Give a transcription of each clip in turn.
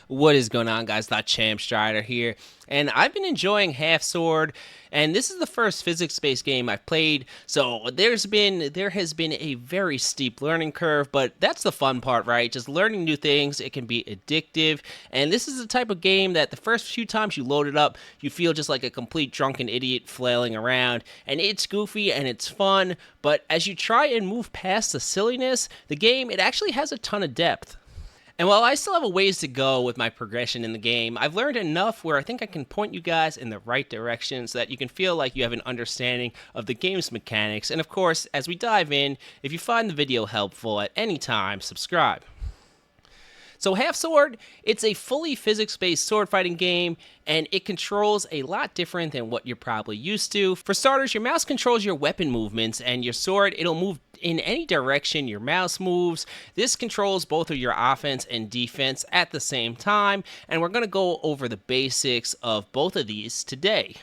What is going on, guys? The Champ Strider here, and I've been enjoying Half Sword, and this is the first physics-based game I've played, so there has been a very steep learning curve, but that's the fun part, right? Just learning new things. It can be addictive, and this is the type of game that the first few times you load it up, you feel just like a complete drunken idiot flailing around, and it's goofy and it's fun, but as you try and move past the silliness, the game, it actually has a ton of depth. And while I still have a ways to go with my progression in the game, I've learned enough where I think I can point you guys in the right direction so that you can feel like you have an understanding of the game's mechanics. And of course, as we dive in, if you find the video helpful at any time, subscribe. So Half Sword, it's a fully physics-based sword fighting game, and it controls a lot different than what you're probably used to. For starters, your mouse controls your weapon movements, and your sword, it'll move in any direction your mouse moves. This controls both of your offense and defense at the same time, and we're going to go over the basics of both of these today.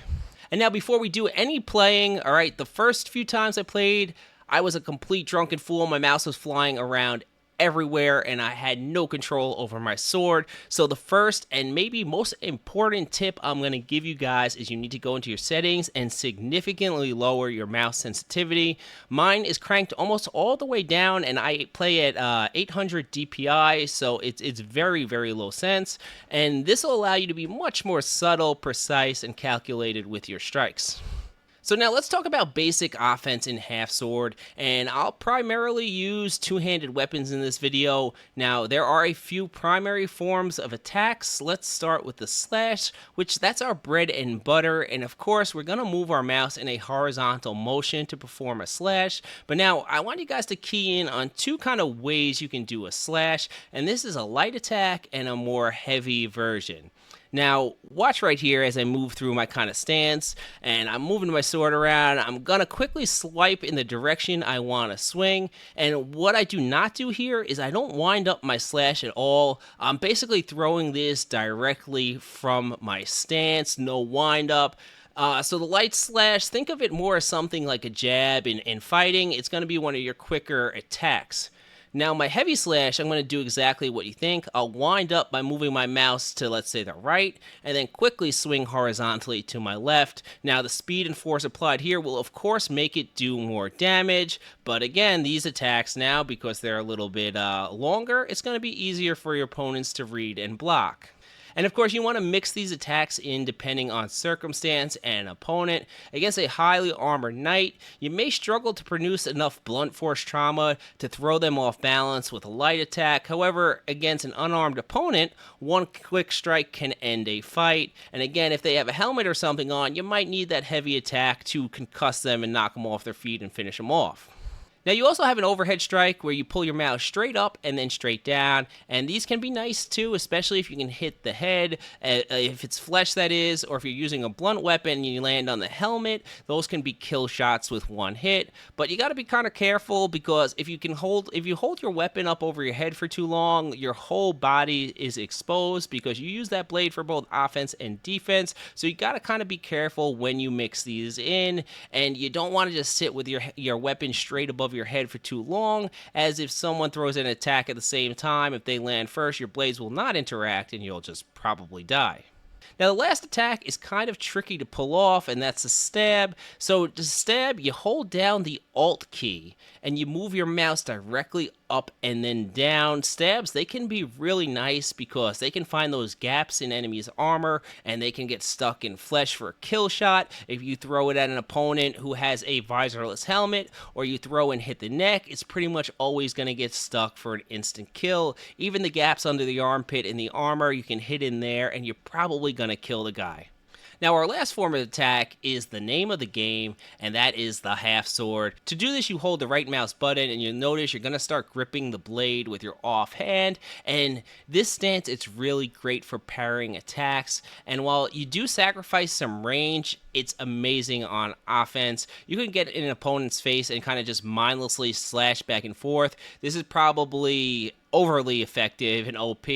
And now before we do any playing, all right, the first few times I played, I was a complete drunken fool. My mouse was flying around everywhere and I had no control over my sword. So the first and maybe most important tip I'm going to give you guys is you need to go into your settings and significantly lower your mouse sensitivity. Mine is cranked almost all the way down and I play at 800 DPI, so it's very low sense, and this will allow you to be much more subtle, precise, and calculated with your strikes. So now let's talk about basic offense in Half Sword, and I'll primarily use two-handed weapons in this video. Now there are a few primary forms of attacks. Let's start with the slash, which that's our bread and butter, and of course we're going to move our mouse in a horizontal motion to perform a slash. But now I want you guys to key in on two kind of ways you can do a slash, and this is a light attack and a more heavy version. Now, watch right here as I move through my kind of stance, and I'm moving my sword around. I'm going to quickly swipe in the direction I want to swing, and what I do not do here is I don't wind up my slash at all. I'm basically throwing this directly from my stance, no wind up. So the light slash, think of it more as something like a jab in fighting. It's going to be one of your quicker attacks. Now my heavy slash, I'm going to do exactly what you think. I'll wind up by moving my mouse to, let's say, the right, and then quickly swing horizontally to my left. Now the speed and force applied here will of course make it do more damage, but again, these attacks now, because they're a little bit longer, it's going to be easier for your opponents to read and block. And of course, you want to mix these attacks in depending on circumstance and opponent. Against a highly armored knight, you may struggle to produce enough blunt force trauma to throw them off balance with a light attack. However, against an unarmed opponent, one quick strike can end a fight. And again, if they have a helmet or something on, you might need that heavy attack to concuss them and knock them off their feet and finish them off. Now you also have an overhead strike where you pull your mouse straight up and then straight down, and these can be nice too, especially if you can hit the head, if it's flesh that is, or if you're using a blunt weapon and you land on the helmet. Those can be kill shots with one hit, but you got to be kind of careful because if you hold your weapon up over your head for too long, your whole body is exposed because you use that blade for both offense and defense. So you got to kind of be careful when you mix these in, and you don't want to just sit with your weapon straight above your head for too long, as if someone throws an attack at the same time, if they land first, your blades will not interact and you'll just probably die. Now the last attack is kind of tricky to pull off, and that's a stab. So to stab, you hold down the Alt key and you move your mouse directly up and then down. Stabs, they can be really nice because they can find those gaps in enemies' armor and they can get stuck in flesh for a kill shot. If you throw it at an opponent who has a visorless helmet, or you throw and hit the neck, it's pretty much always going to get stuck for an instant kill. Even the gaps under the armpit in the armor, you can hit in there and you're probably going to kill the guy. Now our last form of attack is the name of the game, and that is the half sword. To do this, you hold the right mouse button and you'll notice you're going to start gripping the blade with your off hand, and this stance, it's really great for parrying attacks, and while you do sacrifice some range, it's amazing on offense. You can get in an opponent's face and kind of just mindlessly slash back and forth. This is probably overly effective and OP.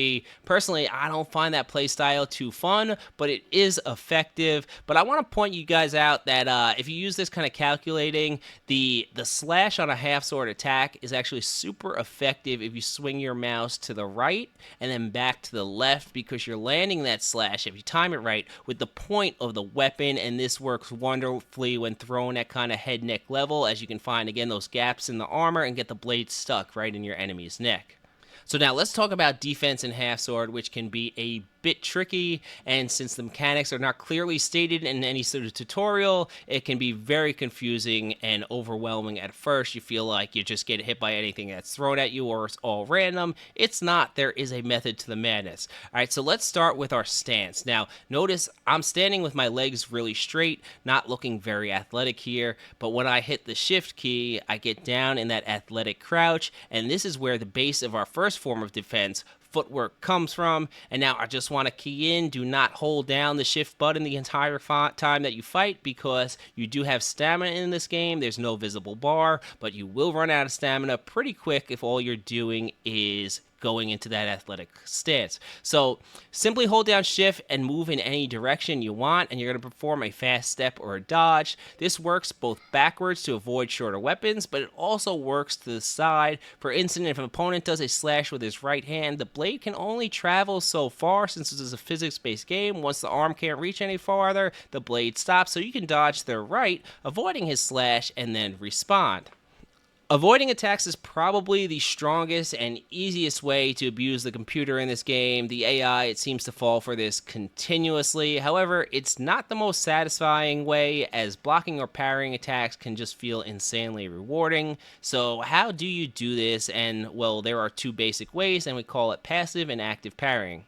Personally, I don't find that playstyle too fun, but it is effective. But I want to point you guys out that if you use this kind of calculating, the slash on a half sword attack is actually super effective if you swing your mouse to the right and then back to the left, because you're landing that slash, if you time it right, with the point of the weapon, and this works wonderfully when thrown at kind of head neck level, as you can find again those gaps in the armor and get the blade stuck right in your enemy's neck. So now let's talk about defense in half sword, which can be a bit tricky, and since the mechanics are not clearly stated in any sort of tutorial, it can be very confusing and overwhelming at first. You feel like you just get hit by anything that's thrown at you or it's all random. It's not. There is a method to the madness. All right, so let's start with our stance. Now, notice I'm standing with my legs really straight, not looking very athletic here, but when I hit the shift key, I get down in that athletic crouch, and this is where the base of our first form of defense, footwork, comes from. And now I just want to key in. Do not hold down the shift button the entire time that you fight, because you do have stamina in this game. There's no visible bar, but you will run out of stamina pretty quick if all you're doing is going into that athletic stance. So simply hold down shift and move in any direction you want, and you're going to perform a fast step or a dodge. This works both backwards to avoid shorter weapons, but it also works to the side. For instance, if an opponent does a slash with his right hand, the blade can only travel so far. Since this is a physics-based game, once the arm can't reach any farther, the blade stops, so you can dodge their right, avoiding his slash, and then respond. Avoiding attacks is probably the strongest and easiest way to abuse the computer in this game. The AI, it seems to fall for this continuously. However, it's not the most satisfying way, as blocking or parrying attacks can just feel insanely rewarding. So how do you do this? And well, there are two basic ways, and we call it passive and active parrying.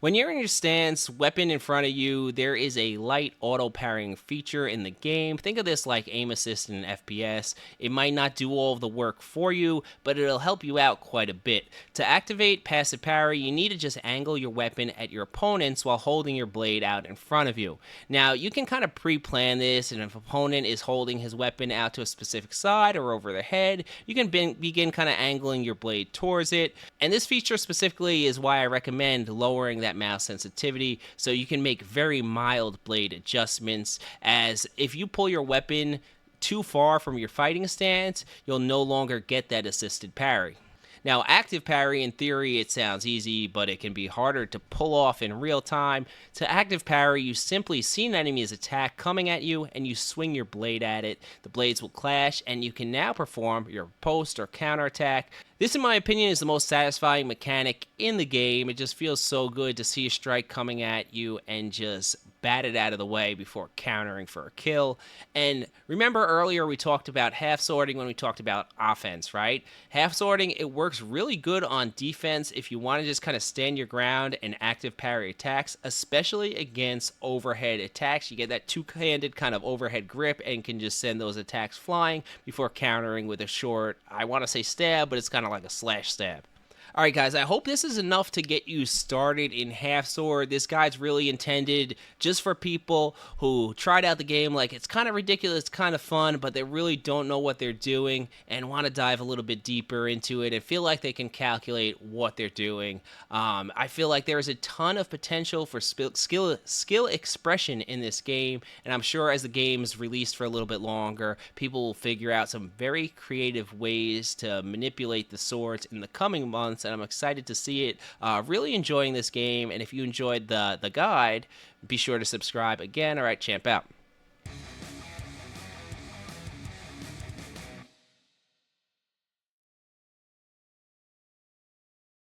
When you're in your stance, weapon in front of you, there is a light auto parrying feature in the game. Think of this like aim assist in an FPS. It might not do all of the work for you, but it'll help you out quite a bit. To activate passive parry, you need to just angle your weapon at your opponents while holding your blade out in front of you. Now, you can kind of pre-plan this, and if an opponent is holding his weapon out to a specific side or over their head, you can begin kind of angling your blade towards it. And this feature specifically is why I recommend lowering that mouse sensitivity, so you can make very mild blade adjustments, as if you pull your weapon too far from your fighting stance, you'll no longer get that assisted parry. Now, active parry, in theory, it sounds easy, but it can be harder to pull off in real time. To active parry, you simply see an enemy's attack coming at you, and you swing your blade at it. The blades will clash, and you can now perform your post or counter attack. This, in my opinion, is the most satisfying mechanic in the game. It just feels so good to see a strike coming at you and just bat it out of the way before countering for a kill. And remember earlier we talked about half swording when we talked about offense, right? Half swording, it works really good on defense if you want to just kind of stand your ground and active parry attacks, especially against overhead attacks. You get that two-handed kind of overhead grip and can just send those attacks flying before countering with a short, I want to say stab, but it's kind of like a slash stab. Alright guys, I hope this is enough to get you started in half sword. This guide's really intended just for people who tried out the game like it's kind of ridiculous, kind of fun, but they really don't know what they're doing and want to dive a little bit deeper into it and feel like they can calculate what they're doing. I feel like there is a ton of potential for skill expression in this game, and I'm sure as the game is released for a little bit longer, people will figure out some very creative ways to manipulate the swords in the coming months, and I'm excited to see it. Really enjoying this game, and if you enjoyed the guide, be sure to subscribe again. All right, champ out.